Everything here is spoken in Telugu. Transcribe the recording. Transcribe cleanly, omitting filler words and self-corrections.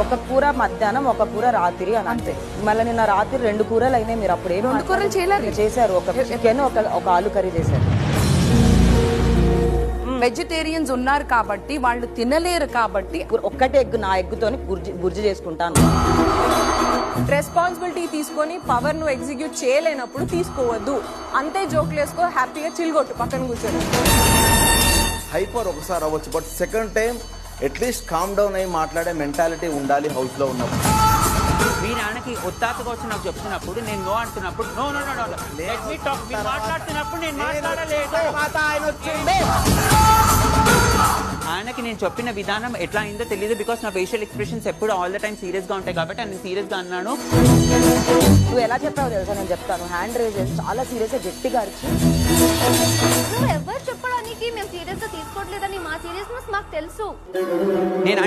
ఒక కూర మధ్యాహ్నం, ఒక కూర రాత్రి అని అంతే. మళ్ళీ నిన్న రాత్రి 2 కూరలు అయినాయి. మీరు అప్పుడు ఏం 2 కూరలు చేయలేదు? చేశారు. ఒక చికెన్, ఒక ఆలు కర్రీ చేశారు. వెజిటేరియన్స్ ఉన్నారు కాబట్టి వాళ్ళు తినలేరు కాబట్టి ఒక్కటే ఎగ్, నా ఎగ్గుతోని బుర్జీ చేసుకుంటాను. రెస్పాన్సిబిలిటీ తీసుకొని పవర్ ను ఎగ్జిక్యూట్ చేయలేనప్పుడు తీసుకోవద్దు. అంతే జోక్లు వేసుకో, హ్యాపీగా చిల్గొట్టు పక్కన కూర్చొని. హైపర్ ఒకసారి అవ్వచ్చు, but second time at least calm down అయ్యి మాట్లాడే మెంటాలిటీ ఉండాలి హౌస్ లో ఉన్నప్పుడు. మీ నాన్నకి ఒత్తాతగా వచ్చి నాకు చెప్తున్నప్పుడు, నేను నో అంటున్నప్పుడు, no no no no let me talk. మీరు మాట్లాడుతున్నప్పుడు నేను మాట్లాడలేదు. ఆయనకి నేను చెప్పిన విధానం ఎట్లా అయిందో తెలియదు. బికాస్ నా ఫేషియల్ ఎక్స్ప్రెషన్స్ ఎప్పుడు ఆల్ ద టైమ్ సీరియస్ గా ఉంటాయి కాబట్టి నేను సీరియస్ గా అన్నాను. నువ్వు ఎలా చెప్పావు తెలుసా? నేను చెప్తాను. హ్యాండ్ రేజ్ చేసి చాలా సీరియస్ గా గట్టిగా అరిచి, నువ్వు ఎవరు చెప్పడానికి మేము సీరియస్ గా తీసుకోవట్లేదని మా సీరియస్నెస్ మాకు తెలుసు. నేను